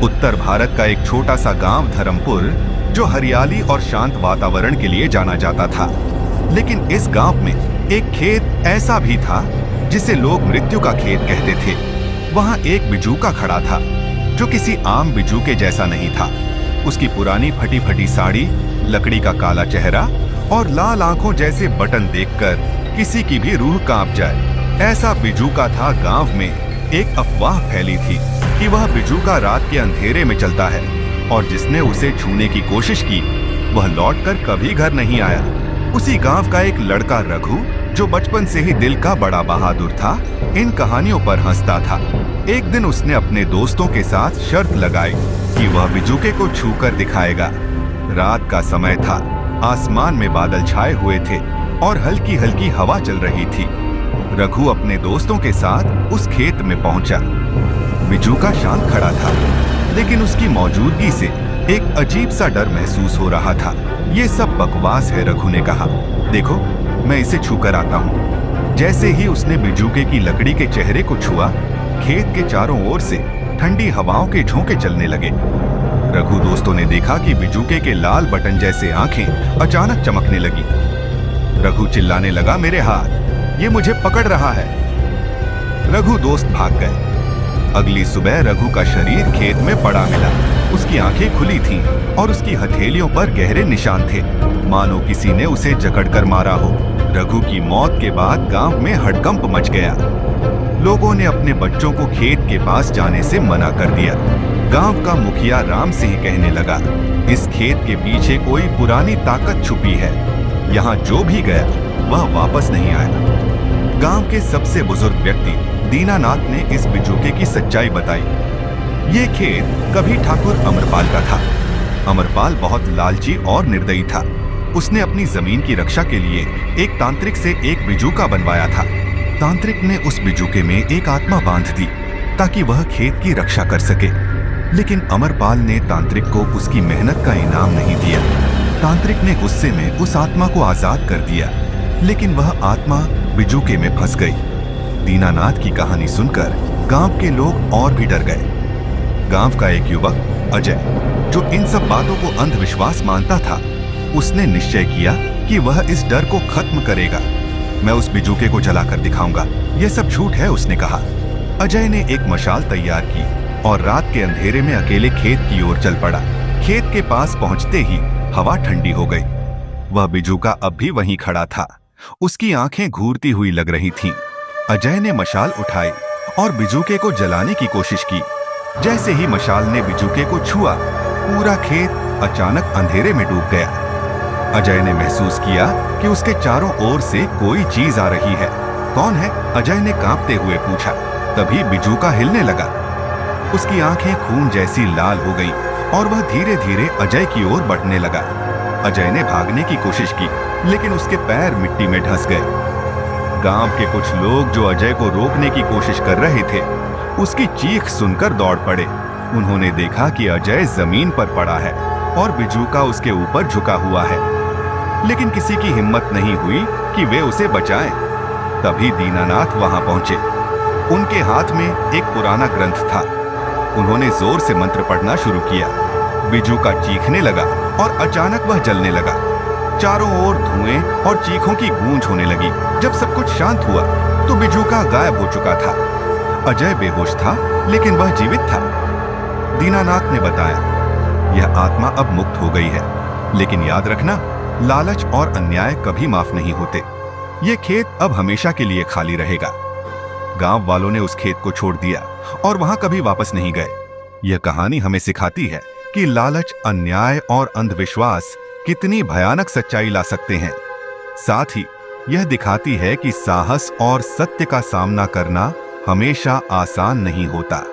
उत्तर भारत का एक छोटा सा गांव धर्मपुर, जो हरियाली और शांत वातावरण के लिए जाना जाता था। लेकिन इस गांव में एक खेत ऐसा भी था जिसे लोग मृत्यु का खेत कहते थे। वहां एक बिजूका खड़ा था जो किसी आम बिजूके जैसा नहीं था। उसकी पुरानी फटी फटी साड़ी, लकड़ी का काला चेहरा और लाल आंखों जैसे बटन देखकर किसी की भी रूह कांप जाए, ऐसा बिजूका था। गांव में एक अफवाह फैली थी कि वह बिजूका रात के अंधेरे में चलता है और जिसने उसे छूने की कोशिश की वह लौटकर कभी घर नहीं आया। उसी गांव का एक लड़का रघु, जो बचपन से ही दिल का बड़ा बहादुर था, इन कहानियों पर हंसता था। एक दिन उसने अपने दोस्तों के साथ शर्त लगाई कि वह बिजूके को छूकर दिखाएगा। रात का समय था, आसमान में बादल छाए हुए थे और हल्की हल्की हवा चल रही थी। रघु अपने दोस्तों के साथ उस खेत में पहुंचा। बिजूका शांत खड़ा था, लेकिन उसकी मौजूदगी से एक अजीब सा डर महसूस हो रहा था। ये सब बकवास है, रघु ने कहा। देखो, मैं इसे छूकर आता हूँ। जैसे ही उसने बिजूके की लकड़ी के चेहरे को छुआ, खेत के चारों ओर से ठंडी हवाओं के झोंके चलने लगे। रघु दोस्तों ने देखा कि बिजूके के लाल बटन जैसे आंखें अचानक चमकने लगी। रघु चिल्लाने लगा, मेरे हाथ, ये मुझे पकड़ रहा है। रघु दोस्त भाग गए। अगली सुबह रघु का शरीर खेत में पड़ा मिला। उसकी आंखें खुली थीं और उसकी हथेलियों पर गहरे निशान थे, मानो किसी ने उसे जकड़कर मारा हो। रघु की मौत के बाद गांव में हड़कंप मच गया। लोगों ने अपने बच्चों को खेत के पास जाने से मना कर दिया। गांव का मुखिया राम सिंह कहने लगा, इस खेत के पीछे कोई पुरानी ताकत छुपी है। यहाँ जो भी गया वह वापस नहीं आया। गांव के सबसे बुजुर्ग व्यक्ति दीनानाथ ने इस बिजूके की सच्चाई बताई। ये खेत कभी ठाकुर अमरपाल का था। अमरपाल बहुत लालची और निर्दयी था। उसने अपनी जमीन की रक्षा के लिए एक तांत्रिक से एक बिजूका बनवाया था। तांत्रिक ने उस बिजूके में एक आत्मा बांध दी ताकि वह खेत की रक्षा कर सके। लेकिन अमरपाल ने तांत्रिक को उसकी मेहनत का इनाम नहीं दिया। तांत्रिक ने गुस्से में उस आत्मा को आजाद कर दिया, लेकिन वह आत्मा बिजूके में फंस गई। दीनानाथ की कहानी सुनकर गांव के लोग और भी डर गए। गांव का एक युवक अजय, जो इन सब बातों को अंधविश्वास मानता था, उसने निश्चय किया कि वह इस डर को खत्म करेगा। मैं उस बिजूके को जलाकर दिखाऊंगा, यह सब झूठ है, उसने कहा। अजय ने एक मशाल तैयार की और रात के अंधेरे में अकेले खेत की ओर चल पड़ा। खेत के पास पहुंचते ही हवा ठंडी हो गई। वह बिजूका अब भी वहीं खड़ा था। उसकी आंखें घूरती हुई लग रही थीं। अजय ने मशाल उठाई और बिजूके को जलाने की कोशिश की। जैसे ही मशाल ने बिजूके को छुआ, पूरा खेत अचानक अंधेरे में डूब गया। अजय ने महसूस किया कि उसके चारों ओर से कोई चीज आ रही है। कौन है? अजय ने कांपते हुए पूछा। तभी बिजूका हिलने लगा। उसकी आंखें खून जैसी लाल हो गईं और वह धीरे धीरे अजय की ओर बढ़ने लगा। अजय ने भागने की कोशिश की, लेकिन उसके पैर मिट्टी में धंस गए। गांव के कुछ लोग जो अजय को रोकने की कोशिश कर रहे थे, उसकी चीख सुनकर दौड़ पड़े। उन्होंने देखा कि अजय जमीन पर पड़ा है और बिजूका उसके ऊपर झुका हुआ है, लेकिन किसी की हिम्मत नहीं हुई कि वे उसे बचाएं। तभी दीनानाथ वहां पहुंचे। उनके हाथ में एक पुराना ग्रंथ था। उन्होंने जोर से मंत्र पढ़ना शुरू किया। बिजूका चीखने लगा और अचानक वह जलने लगा। चारों ओर धुएं और चीखों की गूंज होने लगी। जब सब कुछ शांत हुआ तो बिजूका गायब हो चुका था। अजय बेहोश था, लेकिन वह जीवित था। दीनानाथ ने बताया, यह आत्मा अब मुक्त हो गई है, लेकिन याद रखना, लालच और अन्याय कभी माफ नहीं होते। ये खेत अब हमेशा के लिए खाली रहेगा। गांव वालों ने उस खेत को छोड़ दिया और वहां कभी वापस नहीं गए। यह कहानी हमें सिखाती है कि लालच, अन्याय और अंधविश्वास कितनी भयानक सच्चाई ला सकते हैं। साथ ही यह दिखाती है कि साहस और सत्य का सामना करना हमेशा आसान नहीं होता।